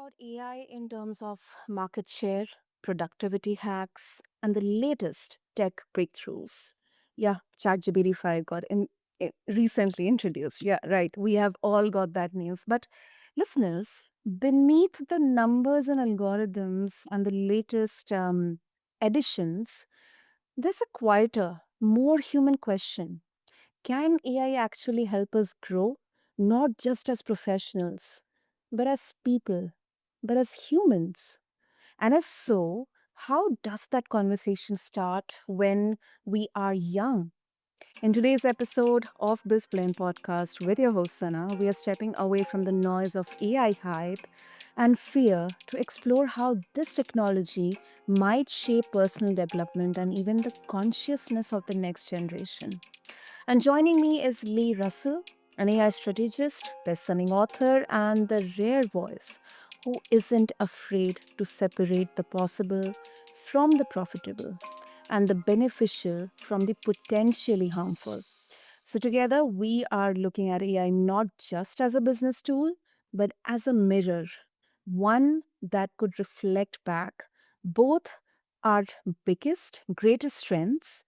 about AI in terms of market share, productivity hacks, and the latest tech breakthroughs. Yeah, ChatGPT 5 recently introduced. Yeah, right. We have all got that news. But listeners, beneath the numbers and algorithms and the latest additions, there's a quieter, more human question. Can AI actually help us grow, not just as professionals, but as people, but as humans? And if so, how does that conversation start when we are young? In today's episode of BizBlend Podcast with your host Sana, we are stepping away from the noise of AI hype and fear to explore how this technology might shape personal development and even the consciousness of the next generation. And joining me is Lee Russel, an AI strategist, best-selling author, and the rare voice who isn't afraid to separate the possible from the profitable and the beneficial from the potentially harmful. So, together, we are looking at AI not just as a business tool, but as a mirror, one that could reflect back both our biggest, greatest strengths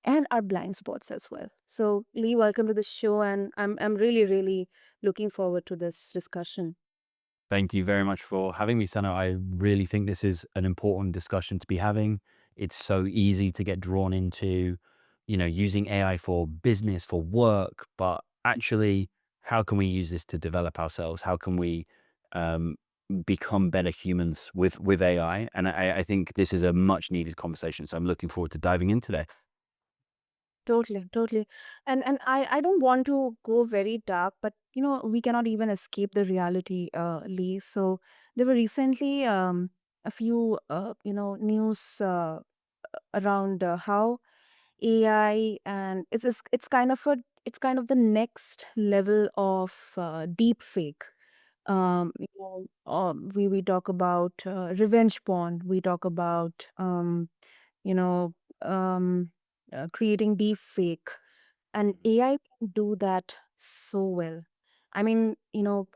and our blind spots as well. So, Lee, welcome to the show, and I'm really, really looking forward to this discussion. Thank you very much for having me, Sana. I really think this is an important discussion to be having. It's so easy to get drawn into, using AI for business, for work, but actually, how can we use this to develop ourselves? How can we um, become better humans with AI? And I think this is a much needed conversation. So I'm looking forward to diving in today. Totally, totally. And I don't want to go very dark, but we cannot even escape the reality, Lee. So there were recently a few news around how AI, and it's kind of the next level of deep fake. We talk about revenge porn. We talk about you know um, creating deep fake, and AI can do that so well. I mean,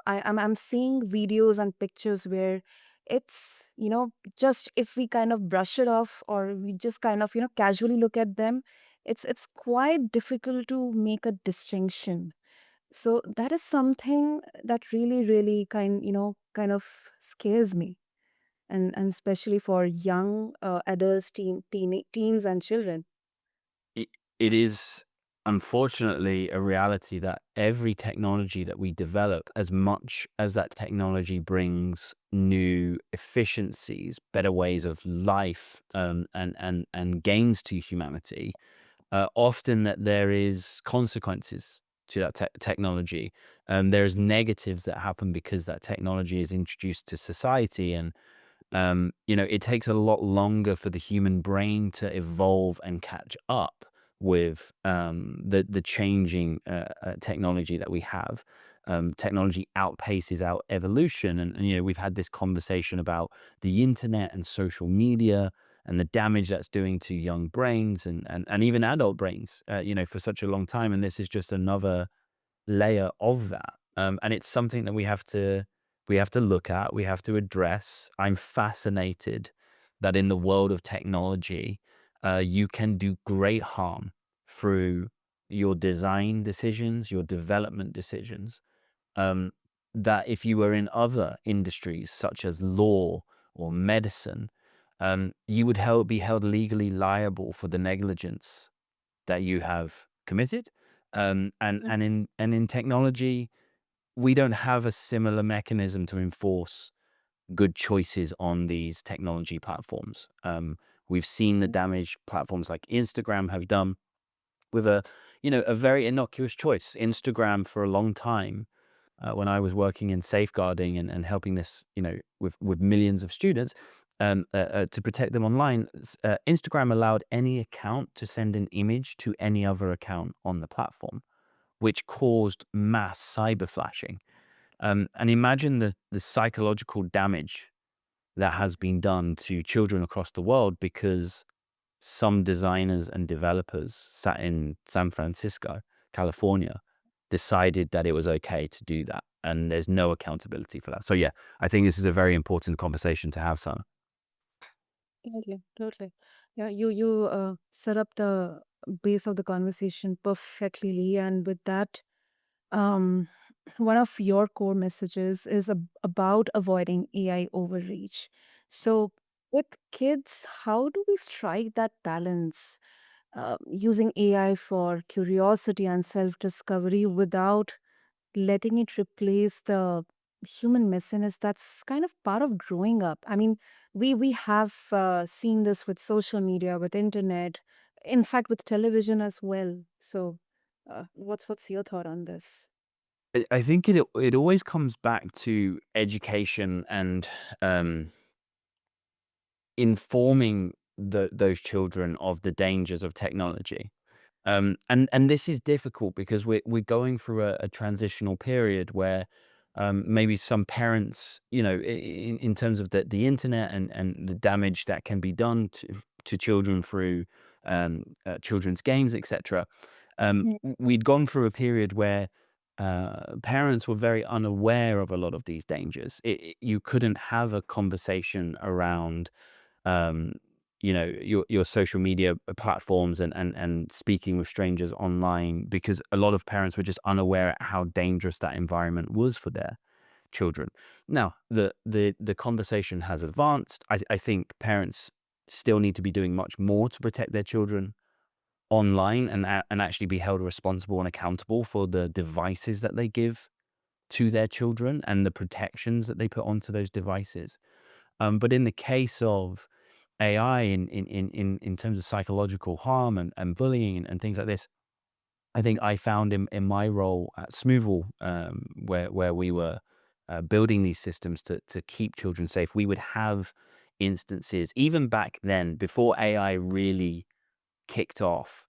I'm seeing videos and pictures where it's just if we kind of brush it off or we just kind of casually look at them, it's quite difficult to make a distinction. So that is something that really, really kind of scares me, and especially for young adults, teens, and children. it, it is unfortunately a reality that every technology that we develop, as much as that technology brings new efficiencies, better ways of life, and gains to humanity, often that there is consequences to that technology. There's negatives that happen because that technology is introduced to society, and it takes a lot longer for the human brain to evolve and catch up with the changing technology that we have. Technology outpaces our evolution, and we've had this conversation about the internet and social media and the damage that's doing to young brains and even adult brains, for such a long time. And this is just another layer of that. And it's something that we have to look at, we have to address. I'm fascinated that in the world of technology, you can do great harm through your design decisions, your development decisions. Um, that if you were in other industries such as law or medicine, you would be held legally liable for the negligence that you have committed. And in technology, we don't have a similar mechanism to enforce good choices on these technology platforms. We've seen the damage platforms like Instagram have done with a very innocuous choice. Instagram for a long time, when I was working in safeguarding and helping this, with millions of students, to protect them online, Instagram allowed any account to send an image to any other account on the platform, which caused mass cyber flashing. And imagine the psychological damage that has been done to children across the world because some designers and developers sat in San Francisco, California, decided that it was okay to do that. and there's no accountability for that. So yeah, I think this is a very important conversation to have, son. Totally, totally. Yeah, you set up the base of the conversation perfectly, Lee. And with that, um, one of your core messages is about avoiding AI overreach. So, with kids, how do we strike that balance? Using AI for curiosity and self discovery without letting it replace the human messiness that's kind of part of growing up. I mean, we have seen this with social media, with internet, in fact, with television as well. So, what's your thought on this? I think it always comes back to education and um, informing those children of the dangers of technology. And this is difficult because we're going through a transitional period where maybe some parents, in terms of the internet and the damage that can be done to children through children's games, etc. Mm. We'd gone through a period where parents were very unaware of a lot of these dangers. You couldn't have a conversation around um, your social media platforms and speaking with strangers online because a lot of parents were just unaware at how dangerous that environment was for their children. Now, the conversation has advanced. I think parents still need to be doing much more to protect their children online and actually be held responsible and accountable for the devices that they give to their children and the protections that they put onto those devices. But in the case of AI in terms of psychological harm and bullying and things like this, I think I found in my role at Smoothall, where we were building these systems to keep children safe, we would have instances even back then before AI really kicked off,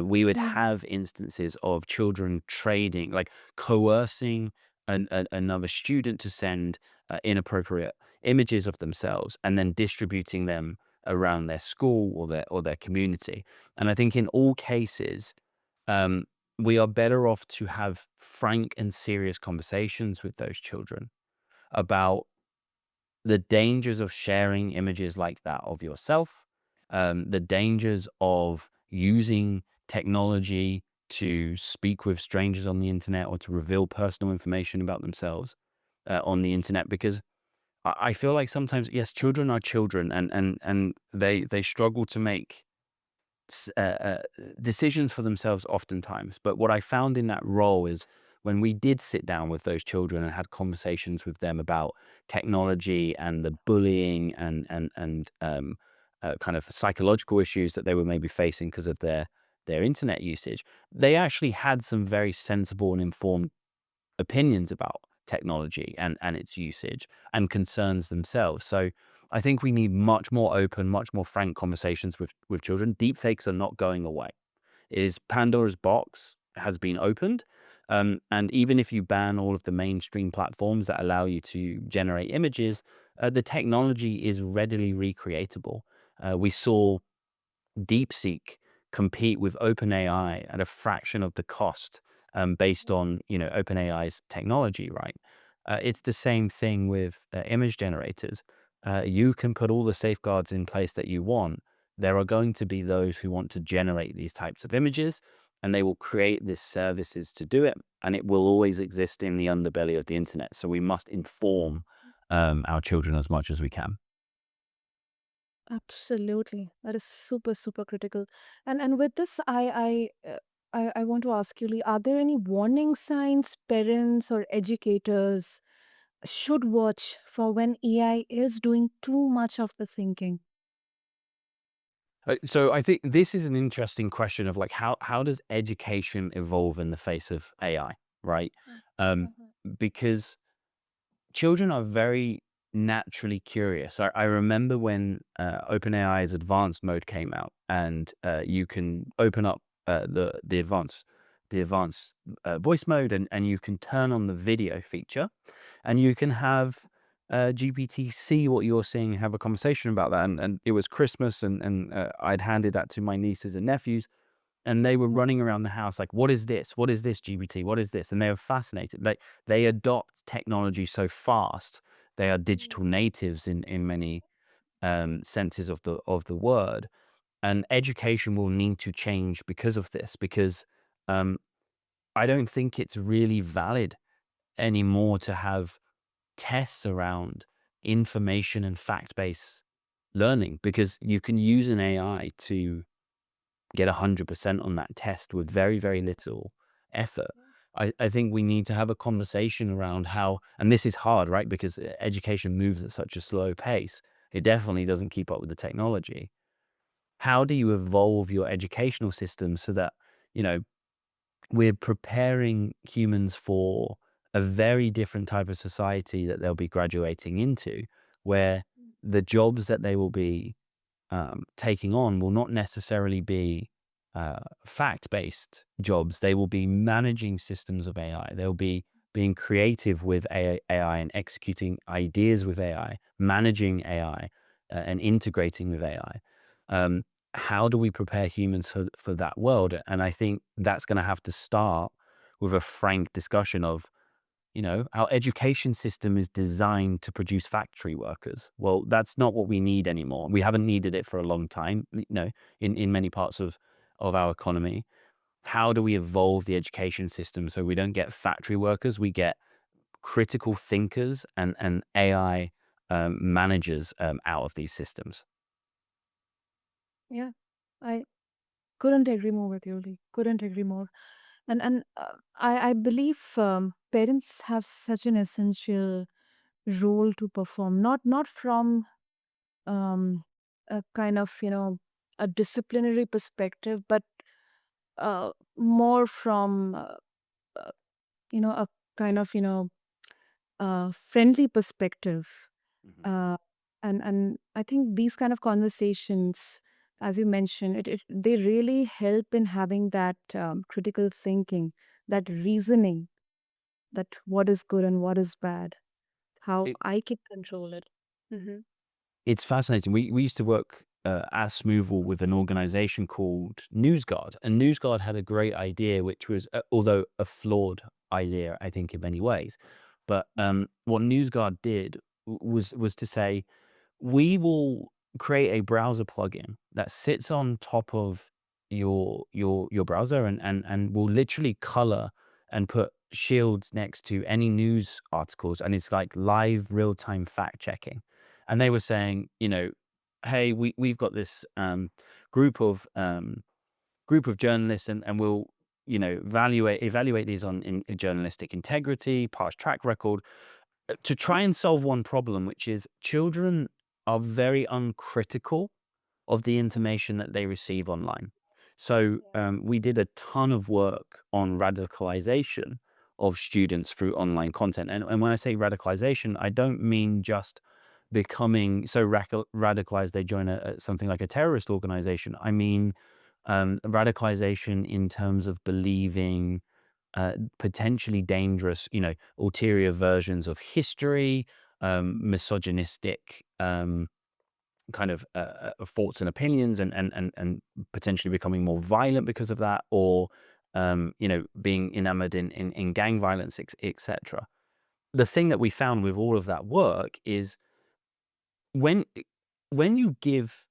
we would Mm. have instances of children trading, like coercing another student to send inappropriate images of themselves and then distributing them around their school or their community. And I think in all cases, um, we are better off to have frank and serious conversations with those children about the dangers of sharing images like that of yourself, the dangers of using technology to speak with strangers on the internet or to reveal personal information about themselves on the internet. Because I feel like sometimes, yes, children are children, and they struggle to make s- uh, uh, decisions for themselves oftentimes. But what I found in that role is when we did sit down with those children and had conversations with them about technology and the bullying and kind of psychological issues that they were maybe facing because of their internet usage, they actually had some very sensible and informed opinions about technology and its usage and concerns themselves. So I think we need much more open, much more frank conversations with children. Deepfakes are not going away. Is Pandora's box has been opened. And even if you ban all of the mainstream platforms that allow you to generate images, the technology is readily recreatable. We saw DeepSeek compete with OpenAI at a fraction of the cost, based on OpenAI's technology, right? It's the same thing with image generators. You can put all the safeguards in place that you want. There are going to be those who want to generate these types of images, and they will create these services to do it, and it will always exist in the underbelly of the internet. So we must inform our children as much as we can. Absolutely. That is super, super critical. And with this, I want to ask you, Lee, are there any warning signs parents or educators should watch for when AI is doing too much of the thinking? So I think this is an interesting question of like how does education evolve in the face of AI, right? Mm. Um, Mhm. because children are very naturally curious. I remember when OpenAI's advanced mode came out, and you can open up the advanced voice mode, and you can turn on the video feature, and you can have GPT see what you're seeing and have a conversation about that. And it was Christmas, and I'd handed that to my nieces and nephews, and they were running around the house like, what is this? What is this, GBT? What is this? And they were fascinated. Like, they adopt technology so fast. They are digital natives in many senses of the word. And education will need to change because of this, because um, I don't think it's really valid anymore to have tests around information and fact-based learning, because you can use an AI to get 100% on that test with very, very little effort. I think we need to have a conversation around how, and this is hard, right? Because education moves at such a slow pace. It definitely doesn't keep up with the technology. How do you evolve your educational system so that, you know, we're preparing humans for a very different type of society that they'll be graduating into, where the jobs that they will be taking on will not necessarily be fact-based jobs. They will be managing systems of AI. They'll be being creative with AI and executing ideas with AI, managing AI, and integrating with AI. Um, how do we prepare humans for that world? And I think that's going to have to start with a frank discussion of, our education system is designed to produce factory workers. Well, that's not what we need anymore. We haven't needed it for a long time, in many parts of our economy. How do we evolve the education system so we don't get factory workers, we get critical thinkers and AI managers out of these systems? Yeah, I couldn't agree more with you, Lee. Couldn't agree more. And I believe parents have such an essential role to perform. Not from um, a kind of a disciplinary perspective, but more from uh, a kind of friendly perspective. Mhm. uh, and I think these kind of conversations, as you mentioned, they really help in having that critical thinking, that reasoning, that what is good and what is bad, how It, I can control it. Hmm. it's fascinating. We used to work at Smoothwall with an organization called NewsGuard, and NewsGuard had a great idea, which was, although a flawed idea, I think, in many ways. But what NewsGuard did was to say, we will create a browser plugin that sits on top of your browser, and will literally color and put shields next to any news articles, and it's like live real-time fact checking. And they were saying, hey, we've got this group of journalists, and we'll evaluate these on journalistic integrity, past track record, to try and solve one problem, which is children are very uncritical of the information that they receive online. So we did a ton of work on radicalization of students through online content. And when I say radicalization, I don't mean just becoming so radicalized they join something like a terrorist organization. I mean radicalization in terms of believing potentially dangerous, ulterior versions of history, misogynistic kind of thoughts and opinions, and potentially becoming more violent because of that, or being enamored in gang violence, etc. The thing that we found with all of that work is when when you give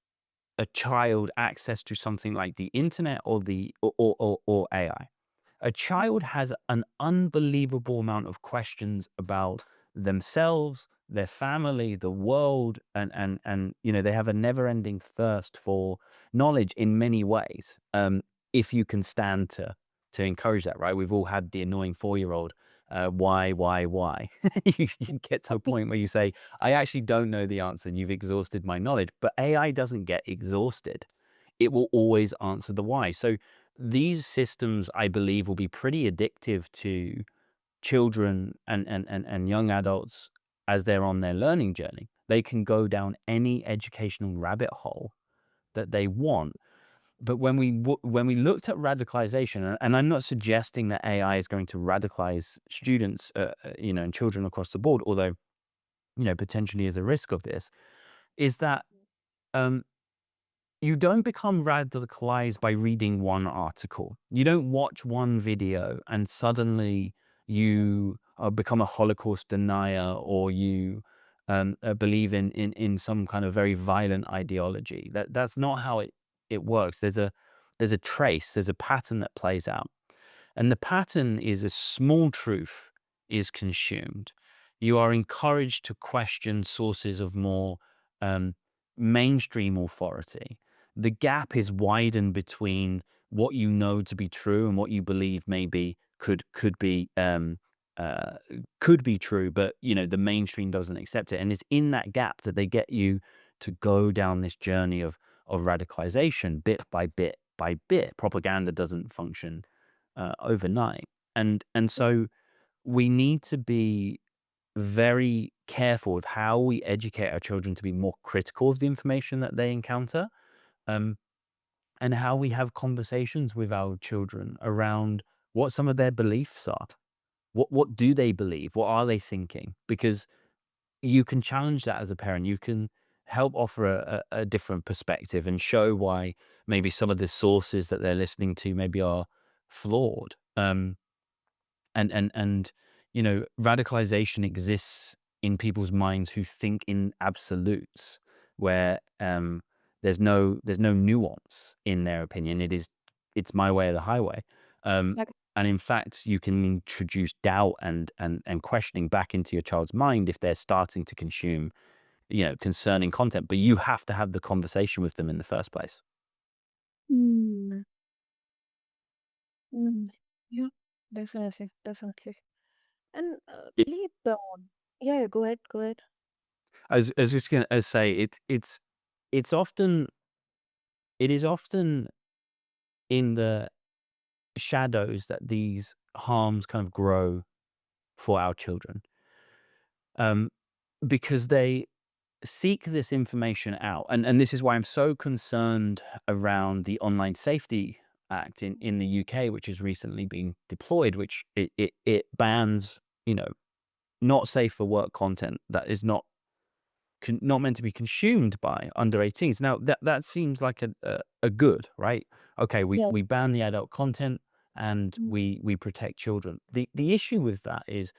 a child access to something like the internet or AI, a child has an unbelievable amount of questions about themselves, their family, the world, and they have a never-ending thirst for knowledge in many ways. If you can stand to encourage that, right? We've all had the annoying 4-year-old. Why? You get to a point where you say, I actually don't know the answer, and you've exhausted my knowledge. But AI doesn't get exhausted. It will always answer the why. So these systems, I believe, will be pretty addictive to children and young adults as they're on their learning journey. They can go down any educational rabbit hole that they want. But when we looked at radicalization, and I'm not suggesting that AI is going to radicalize students, and children across the board, although potentially is a risk of this, is that um, you don't become radicalized by reading one article. You don't watch one video and suddenly you become a Holocaust denier, or you believe in some kind of very violent ideology. That's not how it works. There's a trace, there's a pattern that plays out. And the pattern is, a small truth is consumed. You are encouraged to question sources of more um, mainstream authority. The gap is widened between what you know to be true and what you believe maybe uh, could be true, but the mainstream doesn't accept it. And it's in that gap that they get you to go down this journey of radicalization, bit by bit by bit. Propaganda doesn't function overnight. And so we need to be very careful with how we educate our children to be more critical of the information that they encounter, um, and how we have conversations with our children around what some of their beliefs are. What do they believe? What are they thinking? Because you can challenge that as a parent. You can help offer a different perspective and show why maybe some of the sources that they're listening to maybe are flawed. And radicalization exists in people's minds who think in absolutes, where there's no nuance in their opinion. It's my way or the highway. um Like, and in fact, you can introduce doubt and questioning back into your child's mind if they're starting to consume concerning content, but you have to have the conversation with them in the first place. mm, mm, yeah, definitely, definitely. And Lee, yeah, yeah, go ahead, go ahead. I was just gonna say, it's often it is often in the shadows that these harms kind of grow for our children, um, because they seek this information out. And this is why I'm so concerned around the Online Safety Act in the UK, which is recently being deployed, which it bans, not safe for work content that is not meant to be consumed by under 18s. Now that seems like a good, right? Okay, we Yeah. we ban the adult content and Mm. we protect children. The issue with that is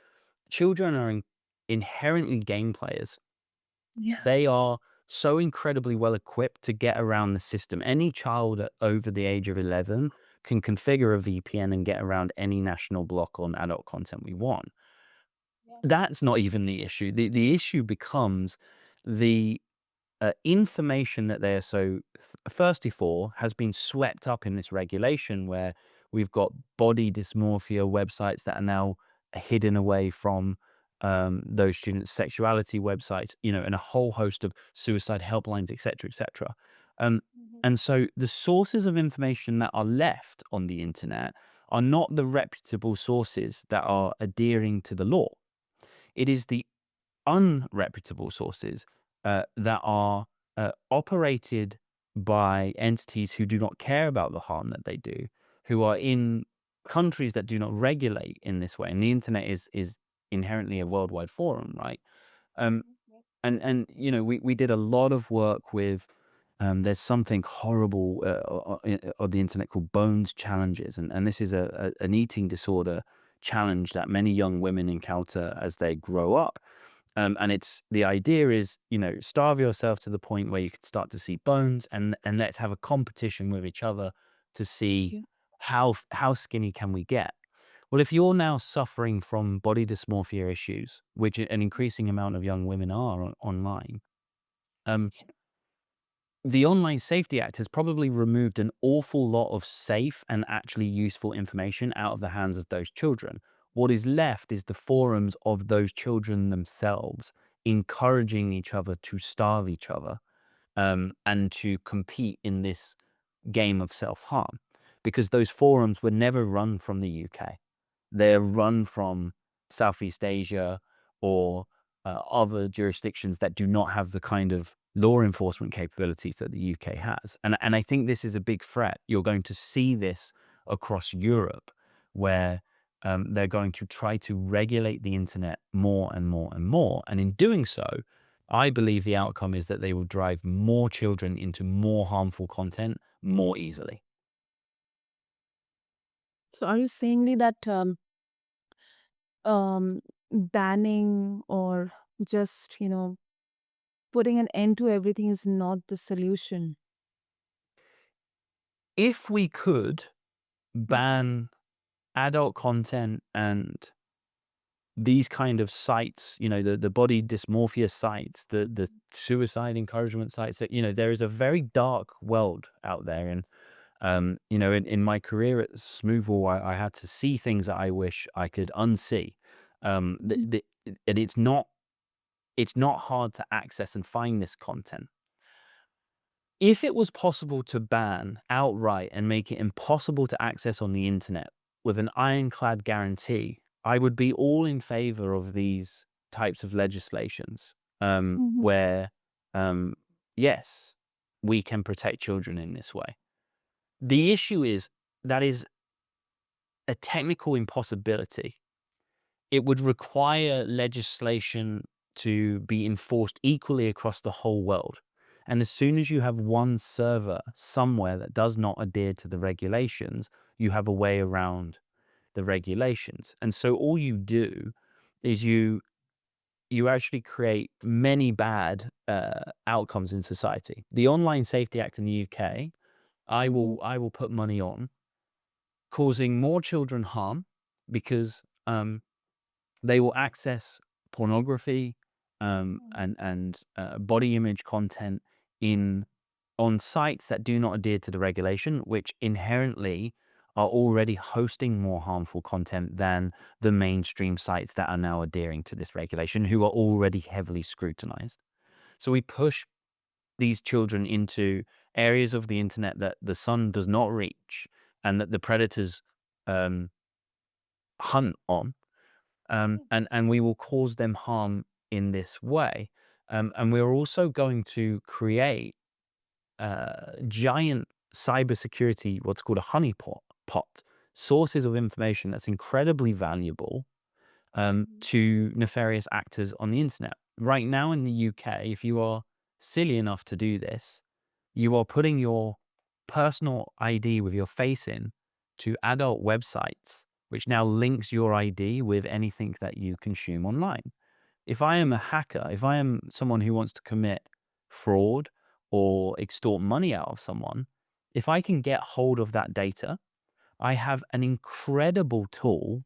children are inherently game players. Yeah. They are so incredibly well equipped to get around the system. Any child over the age of 11 can configure a VPN and get around any national block on adult content we want. Yeah. That's not even the issue. The issue becomes the information that they are so thirsty for has been swept up in this regulation, where we've got body dysmorphia websites that are now hidden away from those students' sexuality websites, and a whole host of suicide helplines, etc., etc. Um, Mhm. and so the sources of information that are left on the internet are not the reputable sources that are adhering to the law. It is the unreputable sources that are operated by entities who do not care about the harm that they do, who are in countries that do not regulate in this way. And the internet is inherently a worldwide forum, right? Um, Yeah. and we did a lot of work with. There's something horrible on the internet called bones challenges, and this is an eating disorder challenge that many young women encounter as they grow up. And it's the idea is, starve yourself to the point where you can start to see bones, and let's have a competition with each other to see Yeah. how skinny can we get. Well, if you're now suffering from body dysmorphia issues, which an increasing amount of young women are online, um, the Online Safety Act has probably removed an awful lot of safe and actually useful information out of the hands of those children. What is left is the forums of those children themselves encouraging each other to starve each other, and to compete in this game of self harm, because those forums were never run from the UK. They're run from Southeast Asia or other jurisdictions that do not have the kind of law enforcement capabilities that the UK has. And I think this is a big threat. You're going to see this across Europe, where they're going to try to regulate the internet more and more and more. And in doing so, I believe the outcome is that they will drive more children into more harmful content more easily. So are you saying Lee, that banning or just, putting an end to everything is not the solution? If we could Mhm. ban adult content and these kind of sites, the body dysmorphia sites, the suicide encouragement sites, that, there is a very dark world out there. And, in my career at Smoothwall, I had to see things that I wish I could unsee. Mhm. And it's not hard to access and find this content. If it was possible to ban outright and make it impossible to access on the internet with an ironclad guarantee, I would be all in favor of these types of legislations, Mhm. where, um, yes, we can protect children in this way. The issue is that is a technical impossibility. It would require legislation to be enforced equally across the whole world. And as soon as you have one server somewhere that does not adhere to the regulations, you have a way around the regulations. And so all you do is you actually create many bad outcomes in society. The Online Safety Act in the UK, I Mhm. will I will put money on causing more children harm because they will access pornography, and body image content in on sites that do not adhere to the regulation, which inherently are already hosting more harmful content than the mainstream sites that are now adhering to this regulation, who are already heavily scrutinized. So we push these children into areas of the internet that the sun does not reach and that the predators um, hunt on, and we will cause them harm in this way. And we're also going to create giant cybersecurity, what's called a honeypot, sources of information that's incredibly valuable to nefarious actors on the internet. Right now in the UK, if you are silly enough to do this, you are putting your personal ID with your face in to adult websites, which now links your ID with anything that you consume online. If I am a hacker, if I am someone who wants to commit fraud or extort money out of someone, if I can get hold of that data, I have an incredible tool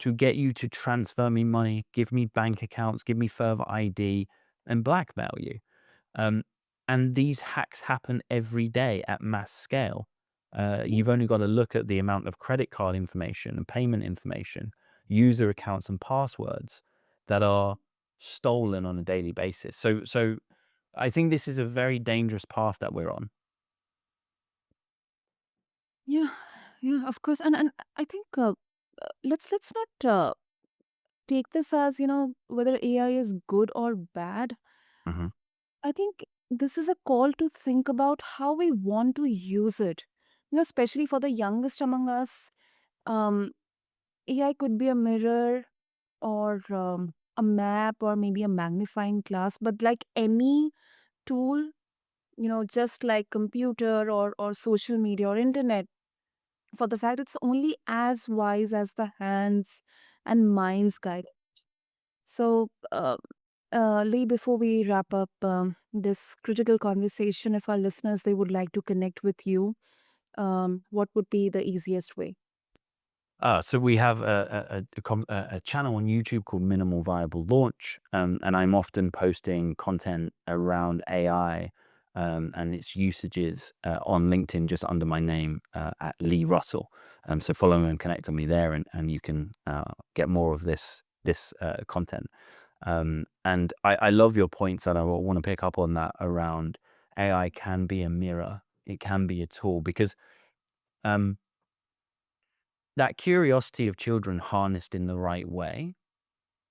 to get you to transfer me money, give me bank accounts, give me further ID, and blackmail you. Um, and these hacks happen every day at mass scale. You've Yes. only got to look at the amount of credit card information and payment information, user accounts and passwords that are stolen on a daily basis. So I think this is a very dangerous path that we're on. Yeah, yeah, of course. And I think let's not take this as, whether AI is good or bad. Hmm. I think this is a call to think about how we want to use it. Especially for the youngest among us, um, AI could be a mirror or a map or maybe a magnifying glass, but like any tool, just like computer or social media or internet, for the fact it's only as wise as the hands and minds guide. So, Lee, before we wrap up this critical conversation, if our listeners they would like to connect with you, what would be the easiest way? So we have a channel on YouTube called Minimal Viable Launch, and I'm often posting content around AI and its usages on LinkedIn, just under my name at Lee Russell. So follow me and connect on me there, and you can get more of this content. And I love your points, and I want to pick up on that around AI can be a mirror, it can be a tool, because um, that curiosity of children harnessed in the right way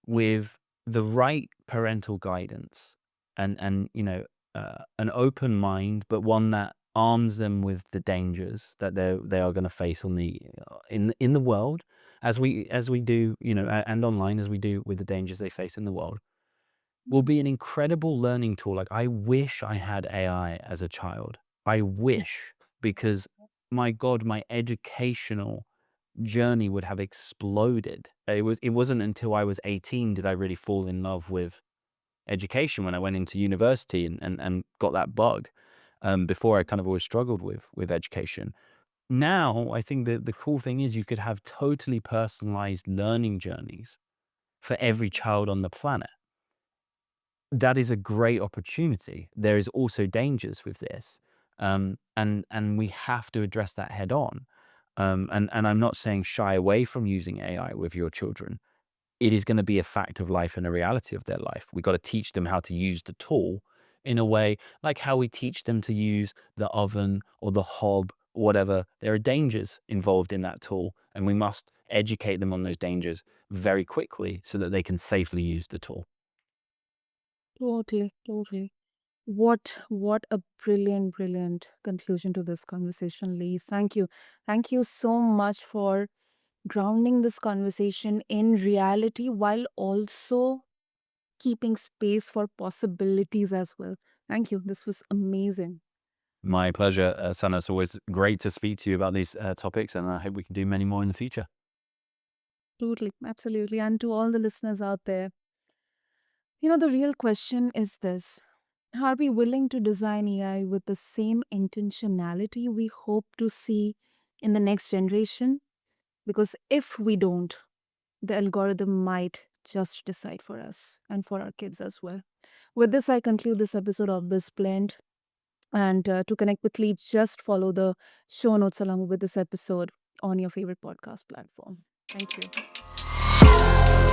with the right parental guidance and an open mind, but one that arms them with the dangers that they are going to face on the in the world, as we do, and online, as we do with the dangers they face in the world. will be an incredible learning tool. Like, I wish I had AI as a child. I wish, because my God, my educational journey would have exploded. It wasn't until I was 18 did I really fall in love with education, when I went into university and got that bug. Before, I kind of always struggled with education. Now, I think that the cool thing is you could have totally personalized learning journeys for every child on the planet. That is a great opportunity. There is also dangers with this, and we have to address that head on. And I'm not saying shy away from using AI with your children. It is going to be a fact of life and a reality of their life. We got to teach them how to use the tool in a way like how we teach them to use the oven or the hob, whatever. There are dangers involved in that tool, and we must educate them on those dangers very quickly so that they can safely use the tool. Totally, totally. What a brilliant conclusion to this conversation, Lee. Thank you. Thank you so much for grounding this conversation in reality while also keeping space for possibilities as well. Thank you. This was amazing. My pleasure, Sana. It's always great to speak to you about these topics, and I hope we can do many more in the future. Totally. Absolutely. And to all the listeners out there, the real question is this: are we willing to design AI with the same intentionality we hope to see in the next generation? Because if we don't, the algorithm might just decide for us and for our kids as well. With this, I conclude this episode of BizBlend. And to connect with Lee, just follow the show notes along with this episode on your favorite podcast platform. Thank you.